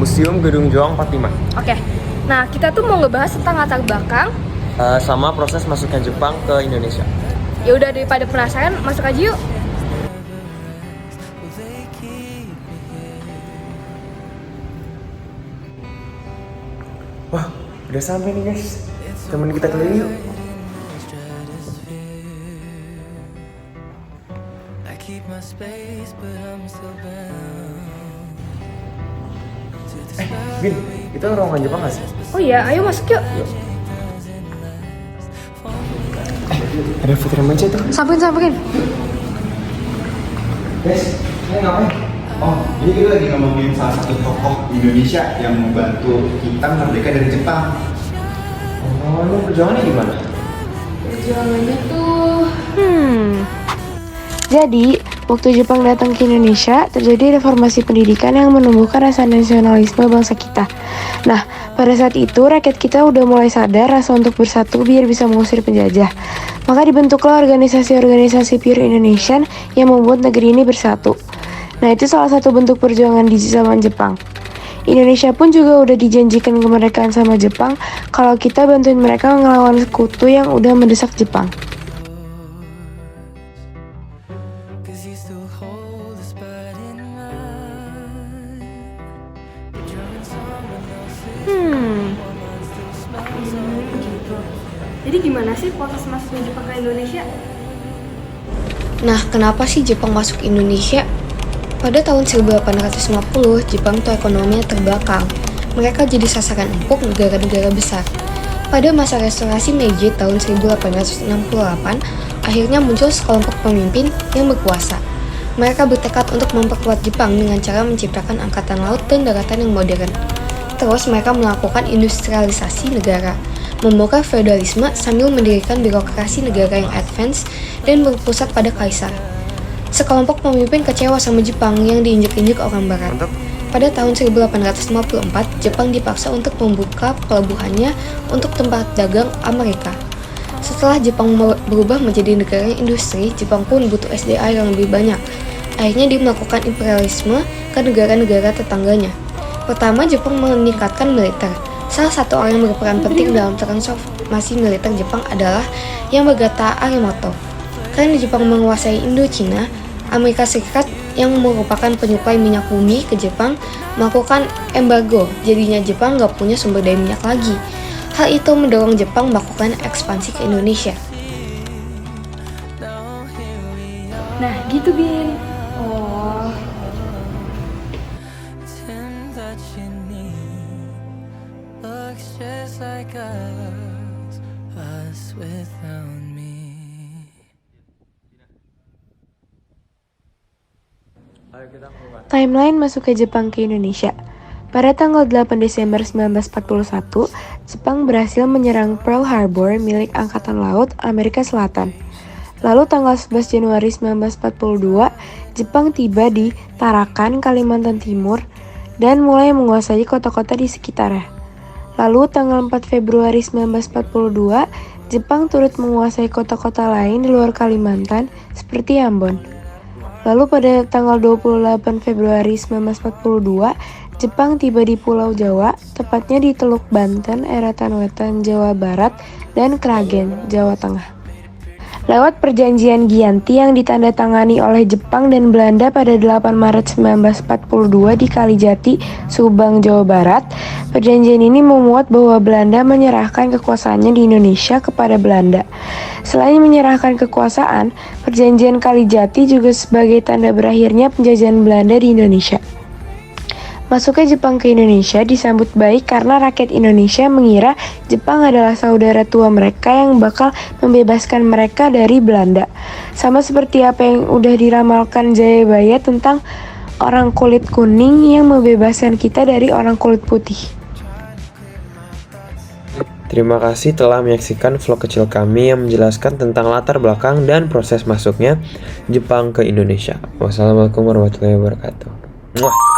Museum Gedung Juang 45. Oke. Nah, kita tuh mau ngebahas tentang latar belakang. Sama proses masuknya Jepang ke Indonesia. Ya udah, daripada penasaran, masuk aja yuk. Wah, udah sampai nih guys. Temen kita keliling yuk. Bin, itu ruangan Jepang nggak sih? Oh iya, ayo masuk yuk. Ada Fitri Manca tuh. Samperin. Guys, ini ngapain? Oh, jadi kita lagi ngomongin salah satu tokoh Indonesia yang membantu kita merdeka dari Jepang. Oh, lu perjuangannya gimana? Perjuangannya tuh... Jadi, waktu Jepang datang ke Indonesia, terjadi reformasi pendidikan yang menumbuhkan rasa nasionalisme bangsa kita. Nah, pada saat itu rakyat kita udah mulai sadar rasa untuk bersatu biar bisa mengusir penjajah. Maka dibentuklah organisasi-organisasi pure Indonesian yang membuat negeri ini bersatu. Nah, itu salah satu bentuk perjuangan di zaman Jepang. Indonesia pun juga udah dijanjikan kemerdekaan sama Jepang kalau kita bantuin mereka ngelawan sekutu yang udah mendesak Jepang. Jadi gimana sih proses masuknya Jepang ke Indonesia? Nah, kenapa sih Jepang masuk Indonesia? Pada tahun 1850, Jepang itu ekonominya terbelakang. Mereka jadi sasaran empuk negara-negara besar. Pada masa restorasi Meiji tahun 1868, akhirnya muncul sekelompok pemimpin yang berkuasa. Mereka bertekad untuk memperkuat Jepang dengan cara menciptakan angkatan laut dan daratan yang modern. Terus mereka melakukan industrialisasi negara, membongkar feodalisme sambil mendirikan birokrasi negara yang advance dan berpusat pada kaisar. Sekelompok pemimpin kecewa sama Jepang yang diinjek-injek orang barat. Pada tahun 1854, Jepang dipaksa untuk membuka pelabuhannya untuk tempat dagang Amerika. Setelah Jepang berubah menjadi negara industri, Jepang pun butuh SDA yang lebih banyak. Akhirnya dia melakukan imperialisme ke negara-negara tetangganya. Pertama, Jepang meningkatkan militer. Salah satu orang yang berperan penting dalam transformasi militer Jepang adalah Yamagata Arimoto. Karena Jepang menguasai Indochina, Amerika Serikat yang merupakan penyuplai minyak bumi ke Jepang melakukan embargo, jadinya Jepang nggak punya sumber daya minyak lagi. Hal itu mendorong Jepang melakukan ekspansi ke Indonesia. Nah, gitu Bin. Oh. Timeline masuk ke Jepang ke Indonesia. Pada tanggal 8 Desember 1941, Jepang berhasil menyerang Pearl Harbor milik Angkatan Laut Amerika Selatan. Lalu tanggal 11 Januari 1942, Jepang tiba di Tarakan, Kalimantan Timur, dan mulai menguasai kota-kota di sekitarnya. Lalu tanggal 4 Februari 1942, Jepang turut menguasai kota-kota lain di luar Kalimantan seperti Ambon. Lalu pada tanggal 28 Februari 1942, Jepang tiba di Pulau Jawa, tepatnya di Teluk Banten, Eretan Wetan, Jawa Barat, dan Kragen, Jawa Tengah. Lewat perjanjian Giyanti yang ditandatangani oleh Jepang dan Belanda pada 8 Maret 1942 di Kalijati, Subang, Jawa Barat, perjanjian ini memuat bahwa Belanda menyerahkan kekuasaannya di Indonesia kepada Belanda. Selain menyerahkan kekuasaan, perjanjian Kalijati juga sebagai tanda berakhirnya penjajahan Belanda di Indonesia. Masuknya Jepang ke Indonesia disambut baik karena rakyat Indonesia mengira Jepang adalah saudara tua mereka yang bakal membebaskan mereka dari Belanda. Sama seperti apa yang udah diramalkan Jayabaya tentang orang kulit kuning yang membebaskan kita dari orang kulit putih. Terima kasih telah menyaksikan vlog kecil kami yang menjelaskan tentang latar belakang dan proses masuknya Jepang ke Indonesia. Wassalamualaikum warahmatullahi wabarakatuh. Muah.